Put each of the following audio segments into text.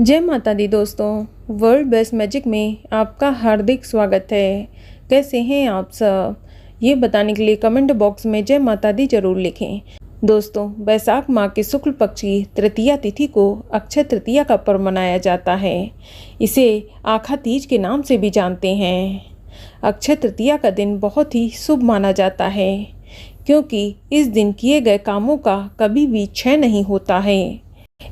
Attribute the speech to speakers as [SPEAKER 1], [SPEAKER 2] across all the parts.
[SPEAKER 1] जय माता दी दोस्तों, वर्ल्ड बेस्ट मैजिक में आपका हार्दिक स्वागत है। कैसे हैं आप सब? ये बताने के लिए कमेंट बॉक्स में जय माता दी जरूर लिखें। दोस्तों, बैसाख माह के शुक्ल पक्ष की तृतीया तिथि को अक्षय तृतीया का पर्व मनाया जाता है। इसे आखा तीज के नाम से भी जानते हैं। अक्षय तृतीया का दिन बहुत ही शुभ माना जाता है, क्योंकि इस दिन किए गए कामों का कभी भी क्षय नहीं होता है।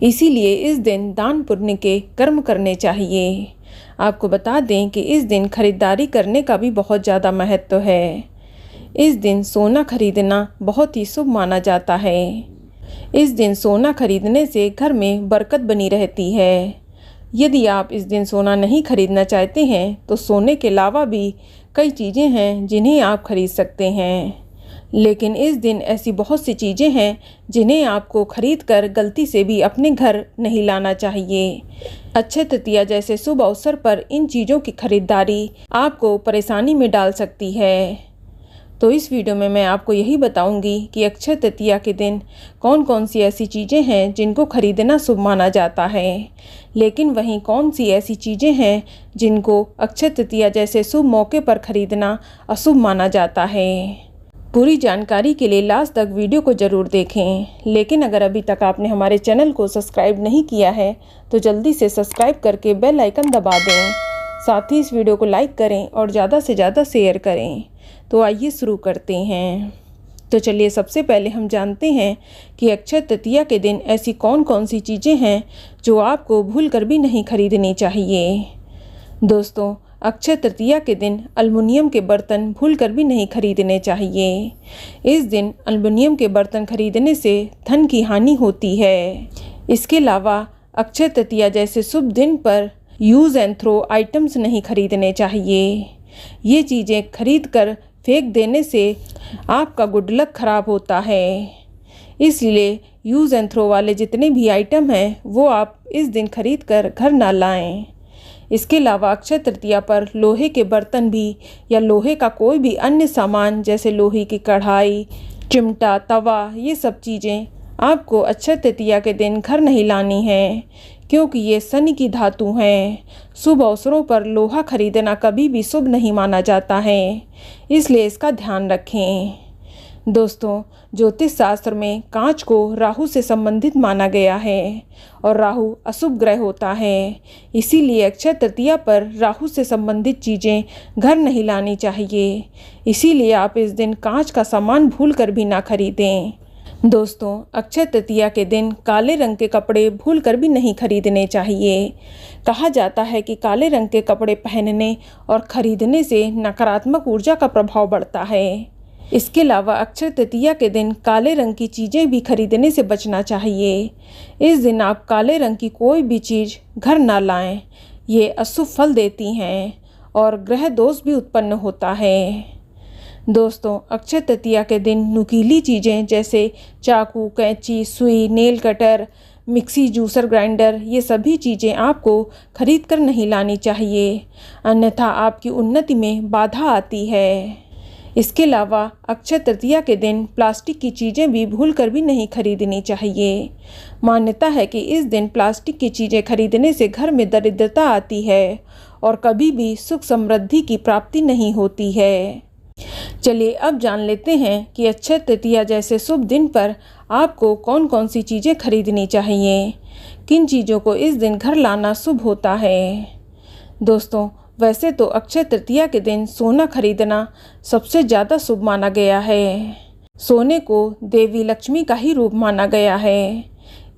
[SPEAKER 1] इसीलिए इस दिन दान पुण्य के कर्म करने चाहिए। आपको बता दें कि इस दिन खरीदारी करने का भी बहुत ज़्यादा महत्व है। इस दिन सोना खरीदना बहुत ही शुभ माना जाता है। इस दिन सोना खरीदने से घर में बरकत बनी रहती है। यदि आप इस दिन सोना नहीं खरीदना चाहते हैं तो सोने के अलावा भी कई चीज़ें हैं जिन्हें आप खरीद सकते हैं। लेकिन इस दिन ऐसी बहुत सी चीज़ें हैं जिन्हें आपको खरीद कर गलती से भी अपने घर नहीं लाना चाहिए। अक्षय तृतीया जैसे शुभ अवसर पर इन चीज़ों की खरीदारी आपको परेशानी में डाल सकती है। तो इस वीडियो में मैं आपको यही बताऊंगी कि अक्षय तृतीया के दिन कौन कौन सी ऐसी चीज़ें हैं जिनको खरीदना शुभ माना जाता है, लेकिन वहीं कौन सी ऐसी चीज़ें हैं जिनको अक्षय तृतीया जैसे शुभ मौके पर खरीदना अशुभ माना जाता है। पूरी जानकारी के लिए लास्ट तक वीडियो को ज़रूर देखें। लेकिन अगर अभी तक आपने हमारे चैनल को सब्सक्राइब नहीं किया है तो जल्दी से सब्सक्राइब करके बेल आइकन दबा दें। साथ ही इस वीडियो को लाइक करें और ज़्यादा से ज़्यादा शेयर करें। तो आइए शुरू करते हैं। तो चलिए, सबसे पहले हम जानते हैं कि अक्षय तृतीया के दिन ऐसी कौन कौन सी चीज़ें हैं जो आपको भूल कर भी नहीं खरीदनी चाहिए। दोस्तों, अक्षय तृतीया के दिन एल्युमिनियम के बर्तन भूलकर भी नहीं खरीदने चाहिए। इस दिन एल्युमिनियम के बर्तन खरीदने से धन की हानि होती है। इसके अलावा अक्षय तृतीया जैसे शुभ दिन पर यूज़ एंड थ्रो आइटम्स नहीं खरीदने चाहिए। ये चीज़ें खरीद कर फेंक देने से आपका गुड लक खराब होता है। इसलिए यूज़ एंड थ्रो वाले जितने भी आइटम हैं वो आप इस दिन खरीद कर घर ना लाएं। इसके अलावा अक्षय तृतीया पर लोहे के बर्तन भी या लोहे का कोई भी अन्य सामान जैसे लोहे की कढ़ाई, चिमटा, तवा, ये सब चीज़ें आपको अक्षय तृतीया के दिन घर नहीं लानी है, क्योंकि ये शनि की धातु हैं। शुभ अवसरों पर लोहा खरीदना कभी भी शुभ नहीं माना जाता है, इसलिए इसका ध्यान रखें। दोस्तों, ज्योतिष शास्त्र में कांच को राहु से संबंधित माना गया है और राहु अशुभ ग्रह होता है। इसीलिए अक्षय तृतीया पर राहु से संबंधित चीज़ें घर नहीं लानी चाहिए। इसीलिए आप इस दिन कांच का सामान भूल कर भी ना खरीदें। दोस्तों, अक्षय तृतीया के दिन काले रंग के कपड़े भूल कर भी नहीं खरीदने चाहिए। कहा जाता है कि काले रंग के कपड़े पहनने और खरीदने से नकारात्मक ऊर्जा का प्रभाव बढ़ता है। इसके अलावा अक्षय तृतीया के दिन काले रंग की चीज़ें भी खरीदने से बचना चाहिए। इस दिन आप काले रंग की कोई भी चीज़ घर ना लाएं। ये अशुभ फल देती हैं और ग्रह दोष भी उत्पन्न होता है। दोस्तों, अक्षय तृतीया के दिन नुकीली चीज़ें जैसे चाकू, कैंची, सुई, nail cutter, mixie, juicer, grinder, ये सभी चीज़ें आपको खरीद कर नहीं लानी चाहिए, अन्यथा आपकी उन्नति में बाधा आती है। इसके अलावा अक्षय तृतीया के दिन प्लास्टिक की चीज़ें भी भूल कर भी नहीं खरीदनी चाहिए। मान्यता है कि इस दिन प्लास्टिक की चीज़ें खरीदने से घर में दरिद्रता आती है और कभी भी सुख समृद्धि की प्राप्ति नहीं होती है। चलिए, अब जान लेते हैं कि अक्षय तृतीया जैसे शुभ दिन पर आपको कौन कौन सी चीज़ें खरीदनी चाहिए, किन चीज़ों को इस दिन घर लाना शुभ होता है। दोस्तों, वैसे तो अक्षय तृतीया के दिन सोना खरीदना सबसे ज़्यादा शुभ माना गया है। सोने को देवी लक्ष्मी का ही रूप माना गया है।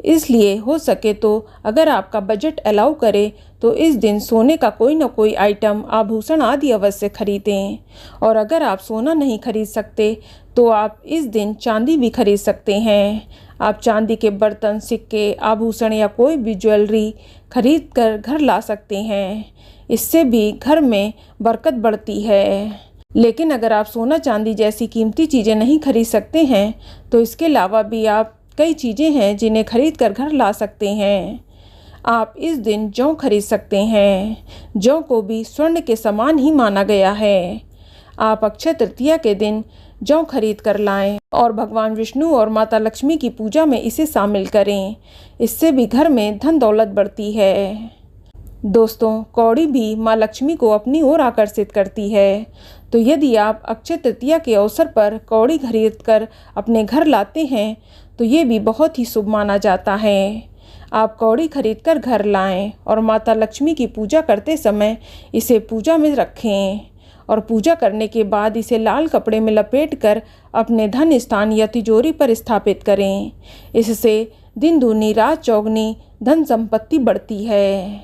[SPEAKER 1] इसलिए हो सके तो अगर आपका बजट अलाउ करे तो इस दिन सोने का कोई ना कोई आइटम, आभूषण आदि अवश्य खरीदें। और अगर आप सोना नहीं खरीद सकते तो आप इस दिन चांदी भी खरीद सकते हैं। आप चांदी के बर्तन, सिक्के, आभूषण या कोई भी ज्वेलरी खरीद कर घर ला सकते हैं। इससे भी घर में बरकत बढ़ती है। लेकिन अगर आप सोना चांदी जैसी कीमती चीज़ें नहीं खरीद सकते हैं तो इसके अलावा भी आप कई चीज़ें हैं जिन्हें खरीद कर घर ला सकते हैं। आप इस दिन जौ खरीद सकते हैं। जौ को भी स्वर्ण के समान ही माना गया है। आप अक्षय तृतीया के दिन जौ खरीद कर लाएं और भगवान विष्णु और माता लक्ष्मी की पूजा में इसे शामिल करें। इससे भी घर में धन दौलत बढ़ती है। दोस्तों, कौड़ी भी माँ लक्ष्मी को अपनी ओर आकर्षित करती है। तो यदि आप अक्षय तृतीया के अवसर पर कौड़ी खरीद कर अपने घर लाते हैं तो ये भी बहुत ही शुभ माना जाता है। आप कौड़ी खरीद कर घर लाएं और माता लक्ष्मी की पूजा करते समय इसे पूजा में रखें और पूजा करने के बाद इसे लाल कपड़े में लपेट कर अपने धन स्थान या तिजोरी पर स्थापित करें। इससे दिन दूनी रात चौगुनी धन संपत्ति बढ़ती है।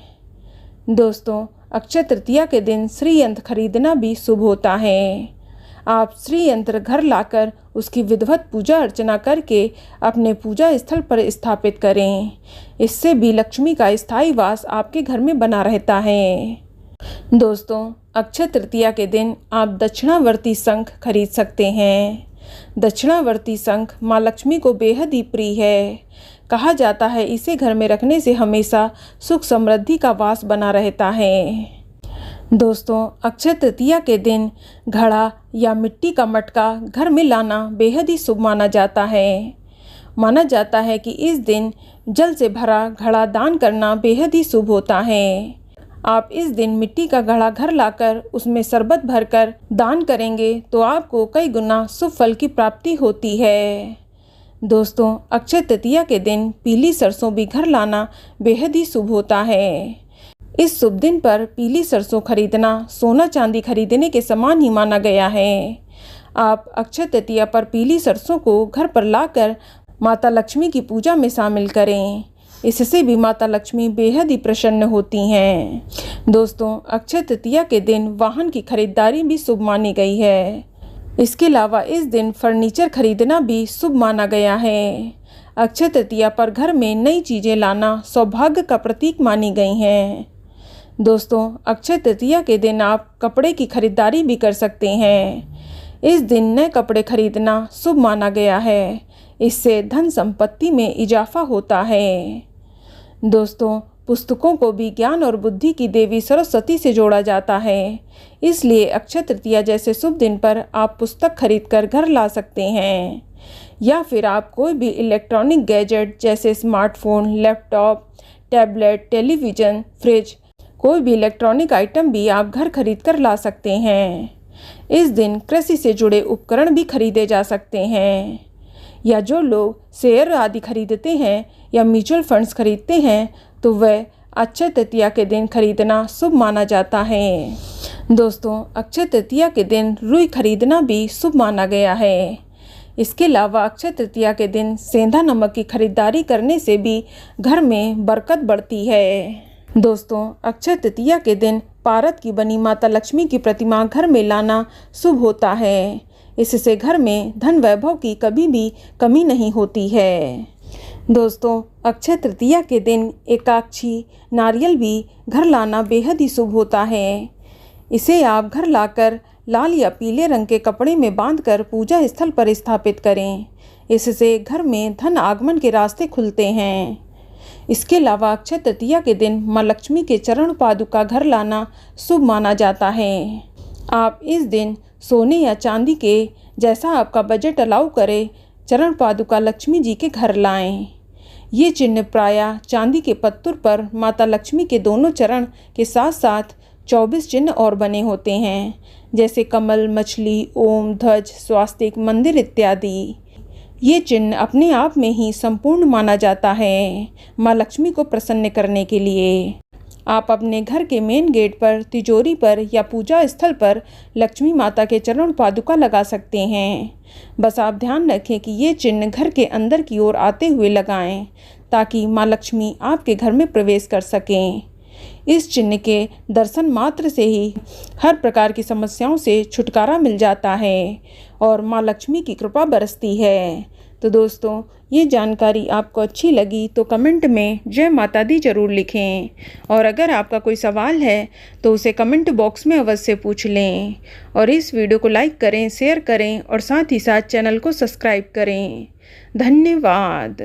[SPEAKER 1] दोस्तों, अक्षय तृतीया के दिन श्री यंत्र खरीदना भी शुभ होता है। आप श्री यंत्र घर लाकर उसकी विधिवत पूजा अर्चना करके अपने पूजा स्थल पर स्थापित करें। इससे भी लक्ष्मी का स्थायी वास आपके घर में बना रहता है। दोस्तों, अक्षय तृतीया के दिन आप दक्षिणावर्ती शंख खरीद सकते हैं। दक्षिणावर्ती शंख माँ लक्ष्मी को बेहद ही प्रिय है। कहा जाता है इसे घर में रखने से हमेशा सुख समृद्धि का वास बना रहता है। दोस्तों, अक्षय तृतीया के दिन घड़ा या मिट्टी का मटका घर में लाना बेहद ही शुभ माना जाता है। माना जाता है कि इस दिन जल से भरा घड़ा दान करना बेहद ही शुभ होता है। आप इस दिन मिट्टी का घड़ा घर लाकर उसमें शरबत भरकर दान करेंगे तो आपको कई गुना शुभ फल की प्राप्ति होती है। दोस्तों, अक्षय तृतीया के दिन पीली सरसों भी घर लाना बेहद ही शुभ होता है। इस शुभ दिन पर पीली सरसों खरीदना सोना चांदी खरीदने के समान ही माना गया है। आप अक्षय तृतीया पर पीली सरसों को घर पर लाकर माता लक्ष्मी की पूजा में शामिल करें। इससे भी माता लक्ष्मी बेहद ही प्रसन्न होती हैं। दोस्तों, अक्षय तृतीया के दिन वाहन की खरीदारी भी शुभ मानी गई है। इसके अलावा इस दिन फर्नीचर खरीदना भी शुभ माना गया है। अक्षय तृतीया पर घर में नई चीज़ें लाना सौभाग्य का प्रतीक मानी गई हैं। दोस्तों, अक्षय तृतीया के दिन आप कपड़े की खरीदारी भी कर सकते हैं। इस दिन नए कपड़े खरीदना शुभ माना गया है। इससे धन संपत्ति में इजाफा होता है। दोस्तों, पुस्तकों को भी ज्ञान और बुद्धि की देवी सरस्वती से जोड़ा जाता है। इसलिए अक्षय तृतीया जैसे शुभ दिन पर आप पुस्तक खरीद कर घर ला सकते हैं। या फिर आप कोई भी इलेक्ट्रॉनिक गैजेट जैसे smartphone, laptop, tablet, television, fridge, कोई भी इलेक्ट्रॉनिक आइटम भी आप घर खरीद कर ला सकते हैं। इस दिन कृषि से जुड़े उपकरण भी खरीदे जा सकते हैं। या जो लोग शेयर आदि खरीदते हैं या म्यूचुअल फंड्स खरीदते हैं तो वह अक्षय तृतीया के दिन खरीदना शुभ माना जाता है। दोस्तों, अक्षय तृतीया के दिन रुई खरीदना भी शुभ माना गया है। इसके अलावा अक्षय तृतीया के दिन सेंधा नमक की खरीदारी करने से भी घर में बरकत बढ़ती है। दोस्तों, अक्षय तृतीया के दिन पारद की बनी माता लक्ष्मी की प्रतिमा घर में लाना शुभ होता है। इससे घर में धन वैभव की कभी भी कमी नहीं होती है। दोस्तों, अक्षय तृतीया के दिन एकाक्षी नारियल भी घर लाना बेहद ही शुभ होता है। इसे आप घर लाकर लाल या पीले रंग के कपड़े में बांधकर पूजा स्थल पर स्थापित करें। इससे घर में धन आगमन के रास्ते खुलते हैं। इसके अलावा अक्षय तृतीया के दिन माँ लक्ष्मी के चरण पादुका घर लाना शुभ माना जाता है। आप इस दिन सोने या चांदी के, जैसा आपका बजट अलाउ करे, चरण पादुका लक्ष्मी जी के घर लाएं। ये चिन्ह प्रायः चांदी के पत्थर पर माता लक्ष्मी के दोनों चरण के साथ साथ 24 चिन्ह और बने होते हैं, जैसे कमल, मछली, ओम, ध्वज, स्वास्तिक, मंदिर इत्यादि। ये चिन्ह अपने आप में ही संपूर्ण माना जाता है माँ लक्ष्मी को प्रसन्न करने के लिए। आप अपने घर के मेन गेट पर, तिजोरी पर या पूजा स्थल पर लक्ष्मी माता के चरण पादुका लगा सकते हैं। बस आप ध्यान रखें कि ये चिन्ह घर के अंदर की ओर आते हुए लगाएं, ताकि माँ लक्ष्मी आपके घर में प्रवेश कर सकें। इस चिन्ह के दर्शन मात्र से ही हर प्रकार की समस्याओं से छुटकारा मिल जाता है और माँ लक्ष्मी की कृपा बरसती है। तो दोस्तों, ये जानकारी आपको अच्छी लगी तो कमेंट में जय माता दी ज़रूर लिखें। और अगर आपका कोई सवाल है तो उसे कमेंट बॉक्स में अवश्य पूछ लें। और इस वीडियो को लाइक करें, शेयर करें और साथ ही साथ चैनल को सब्सक्राइब करें। धन्यवाद।